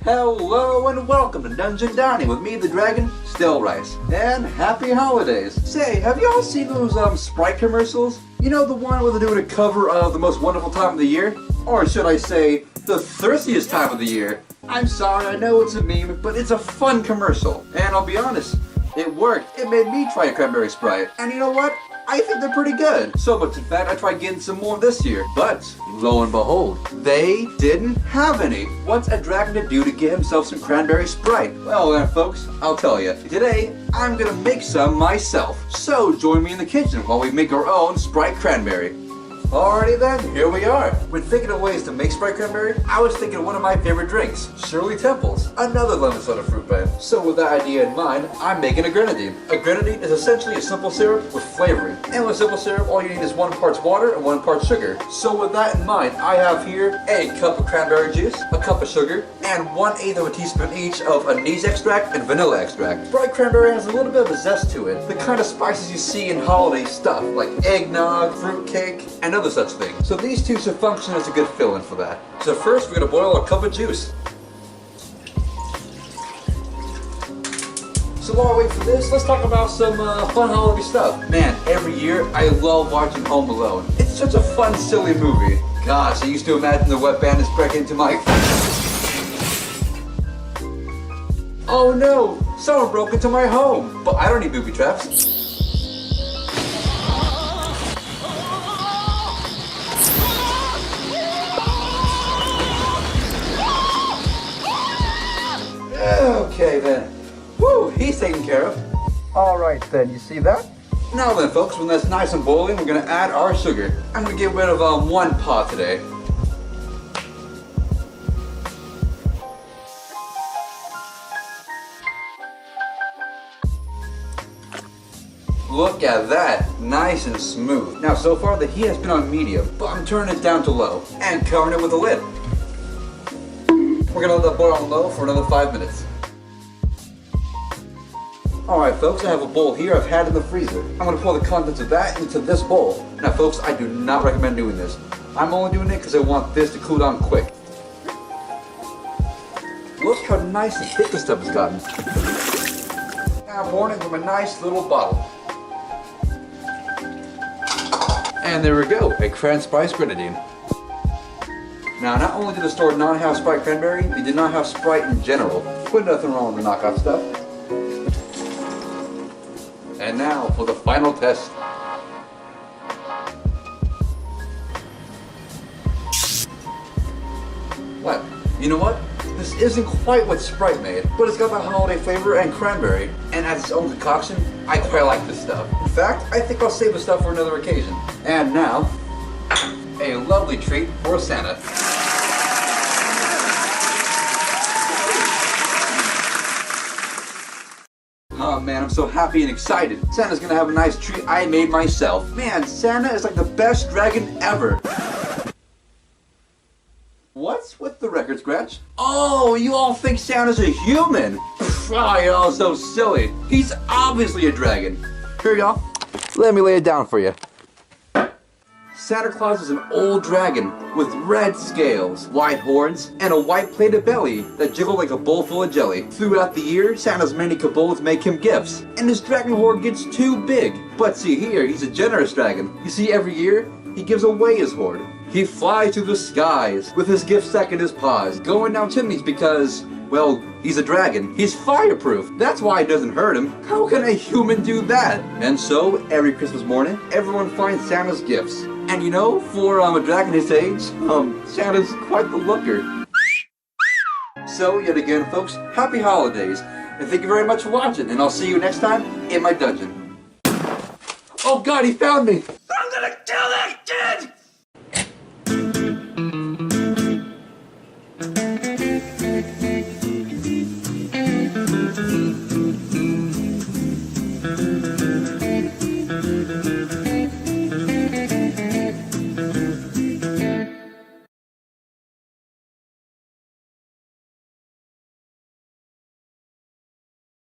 Hello and welcome to Dungeon Dining with me, the Dragon, Still Rice. And happy holidays. Say, have y'all seen those Sprite commercials? You know, the one where they're doing a cover of The Most Wonderful Time of the Year? Or should I say, the thirstiest time of the year? I'm sorry, I know it's a meme, but it's a fun commercial. And I'll be honest, it worked. It made me try a Cranberry Sprite. And you know what? I think they're pretty good. So much in fact, I tried getting some more this year. But, lo and behold, they didn't have any. What's a dragon to do to get himself some Cranberry Sprite? Well then folks, I'll tell you. Today, I'm gonna make some myself. So join me in the kitchen while we make our own Sprite Cranberry. Alrighty then, here we are. When thinking of ways to make Sprite Cranberry, I was thinking of one of my favorite drinks, Shirley Temple's, another lemon soda fruit blend. So with that idea in mind, I'm making a grenadine. A grenadine is essentially a simple syrup with flavoring. And with simple syrup, all you need is 1 part water and 1 part sugar. So with that in mind, I have here a cup of cranberry juice, a cup of sugar, and 1/8 of a teaspoon each of anise extract and vanilla extract. Sprite Cranberry has a little bit of a zest to it, the kind of spices you see in holiday stuff, like eggnog, fruitcake, and other such things. So these two should function as a good fill-in for that. So first we're going to boil a cup of juice. So while I wait for this, let's talk about some fun holiday stuff. Man, every year I love watching Home Alone. It's such a fun, silly movie. Gosh, I used to imagine the wet bandits breaking into my... Oh no! Someone broke into my home! But I don't need booby traps. Okay then. Woo, he's taken care of. Alright then, you see that? Now then folks, when that's nice and boiling, we're going to add our sugar. I'm going to get rid of 1 pot today. Look at that, nice and smooth. Now so far the heat has been on medium, but I'm turning it down to low and covering it with a lid. We're going to let that boil on low for another 5 minutes. Alright folks, I have a bowl here I've had in the freezer. I'm going to pour the contents of that into this bowl. Now folks, I do not recommend doing this. I'm only doing it because I want this to cool down quick. Look how nice and thick this stuff has gotten. Now I'm pouring it from a nice little bottle. And there we go, a Cranberry Grenadine. Now, not only did the store not have Sprite Cranberry, they did not have Sprite in general. But nothing wrong with the knockoff stuff. And now for the final test. What? You know what? This isn't quite what Sprite made, but it's got that holiday flavor and cranberry. And as its own concoction, I quite like this stuff. In fact, I think I'll save this stuff for another occasion. And now, a lovely treat for Santa. Oh man, I'm so happy and excited. Santa's gonna have a nice treat I made myself. Man, Santa is like the best dragon ever. What's with the record scratch? Oh, you all think Santa's a human? Oh, you're all so silly. He's obviously a dragon. Here y'all, let me lay it down for you. Santa Claus is an old dragon with red scales, white horns, and a white plated belly that jiggled like a bowl full of jelly. Throughout the year, Santa's many kobolds make him gifts, and his dragon hoard gets too big. But see here, he's a generous dragon. You see, every year, he gives away his hoard. He flies through the skies with his gift sack in his paws, going down chimneys because, well, he's a dragon. He's fireproof. That's why it doesn't hurt him. How can a human do that? And so, every Christmas morning, everyone finds Santa's gifts. And you know, for a dragon his age, Santa's quite the looker. So, yet again, folks, happy holidays. And thank you very much for watching. And I'll see you next time in my dungeon. Oh God, he found me! I'm gonna kill that kid!